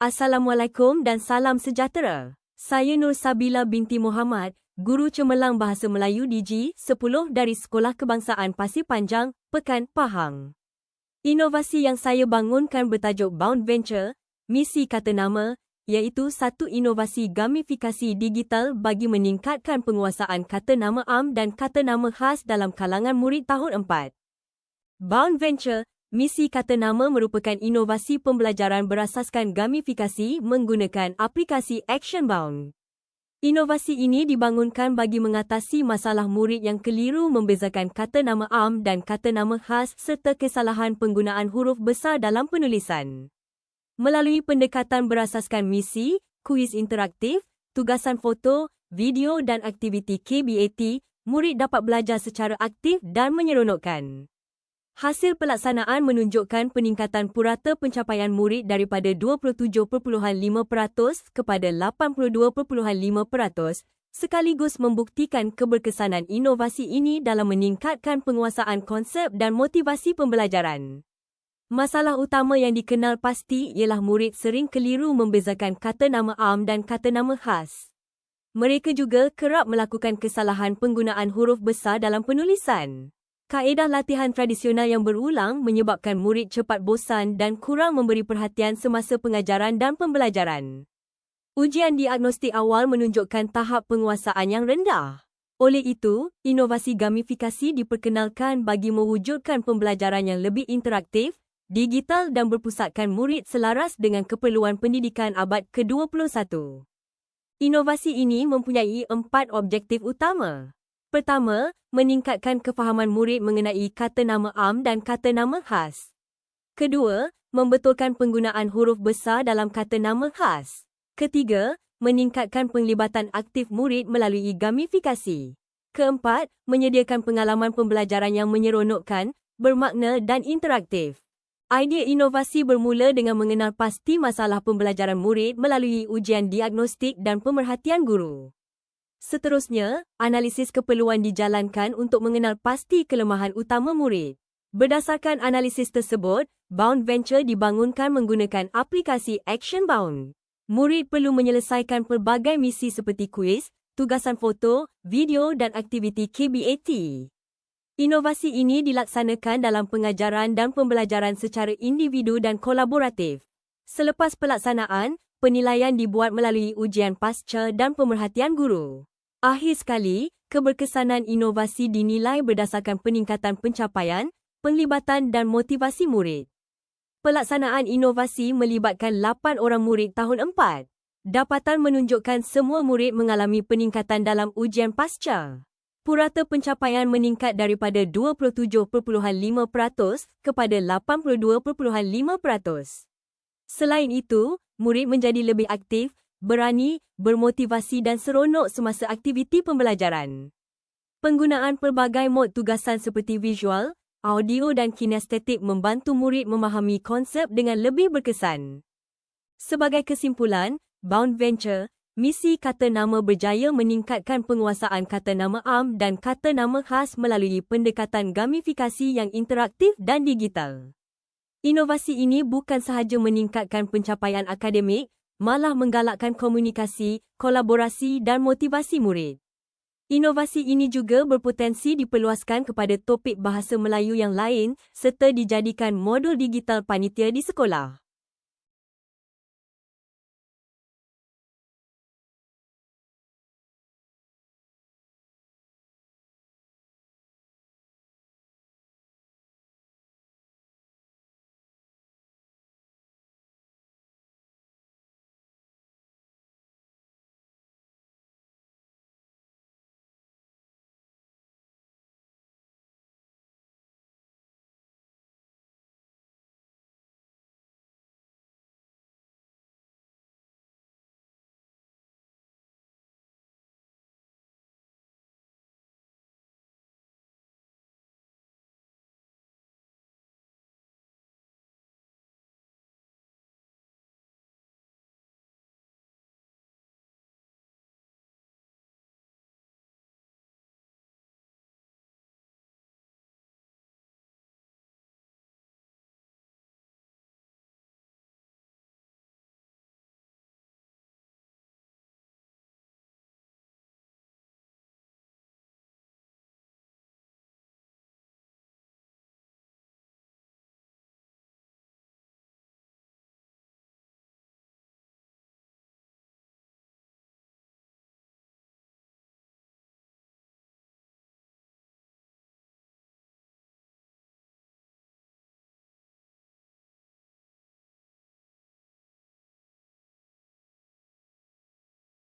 Assalamualaikum dan salam sejahtera. Saya Nur Sabila binti Muhammad, Guru Cemerlang Bahasa Melayu DG 10 dari Sekolah Kebangsaan Pasir Panjang, Pekan, Pahang. Inovasi yang saya bangunkan bertajuk Bound Venture, misi kata nama, iaitu satu inovasi gamifikasi digital bagi meningkatkan penguasaan kata nama am dan kata nama khas dalam kalangan murid tahun 4. Bound Venture, misi kata nama merupakan inovasi pembelajaran berasaskan gamifikasi menggunakan aplikasi Action Bound. Inovasi ini dibangunkan bagi mengatasi masalah murid yang keliru membezakan kata nama am dan kata nama khas serta kesalahan penggunaan huruf besar dalam penulisan. Melalui pendekatan berasaskan misi, kuis interaktif, tugasan foto, video dan aktiviti KBAT, murid dapat belajar secara aktif dan menyeronokkan. Hasil pelaksanaan menunjukkan peningkatan purata pencapaian murid daripada 27.5% kepada 82.5%, sekaligus membuktikan keberkesanan inovasi ini dalam meningkatkan penguasaan konsep dan motivasi pembelajaran. Masalah utama yang dikenal pasti ialah murid sering keliru membezakan kata nama am dan kata nama khas. Mereka juga kerap melakukan kesalahan penggunaan huruf besar dalam penulisan. Kaedah latihan tradisional yang berulang menyebabkan murid cepat bosan dan kurang memberi perhatian semasa pengajaran dan pembelajaran. Ujian diagnostik awal menunjukkan tahap penguasaan yang rendah. Oleh itu, inovasi gamifikasi diperkenalkan bagi mewujudkan pembelajaran yang lebih interaktif, digital dan berpusatkan murid selaras dengan keperluan pendidikan abad ke-21. Inovasi ini mempunyai 4 objektif utama. Pertama, meningkatkan kefahaman murid mengenai kata nama am dan kata nama khas. Kedua, membetulkan penggunaan huruf besar dalam kata nama khas. Ketiga, meningkatkan penglibatan aktif murid melalui gamifikasi. Keempat, menyediakan pengalaman pembelajaran yang menyeronokkan, bermakna dan interaktif. Idea inovasi bermula dengan mengenal pasti masalah pembelajaran murid melalui ujian diagnostik dan pemerhatian guru. Seterusnya, analisis keperluan dijalankan untuk mengenal pasti kelemahan utama murid. Berdasarkan analisis tersebut, Bound Venture dibangunkan menggunakan aplikasi Action Bound. Murid perlu menyelesaikan pelbagai misi seperti kuis, tugasan foto, video dan aktiviti KBAT. Inovasi ini dilaksanakan dalam pengajaran dan pembelajaran secara individu dan kolaboratif. Selepas pelaksanaan, penilaian dibuat melalui ujian pasca dan pemerhatian guru. Akhir sekali, keberkesanan inovasi dinilai berdasarkan peningkatan pencapaian, penglibatan dan motivasi murid. Pelaksanaan inovasi melibatkan 8 orang murid tahun 4. Dapatan menunjukkan semua murid mengalami peningkatan dalam ujian pasca. Purata pencapaian meningkat daripada 27.5% kepada 82.5%. Selain itu, murid menjadi lebih aktif, berani, bermotivasi dan seronok semasa aktiviti pembelajaran. Penggunaan pelbagai mod tugasan seperti visual, audio dan kinestetik membantu murid memahami konsep dengan lebih berkesan. Sebagai kesimpulan, Bound Venture, misi kata nama berjaya meningkatkan penguasaan kata nama am dan kata nama khas melalui pendekatan gamifikasi yang interaktif dan digital. Inovasi ini bukan sahaja meningkatkan pencapaian akademik, malah menggalakkan komunikasi, kolaborasi dan motivasi murid. Inovasi ini juga berpotensi diperluaskan kepada topik bahasa Melayu yang lain serta dijadikan modul digital panitia di sekolah.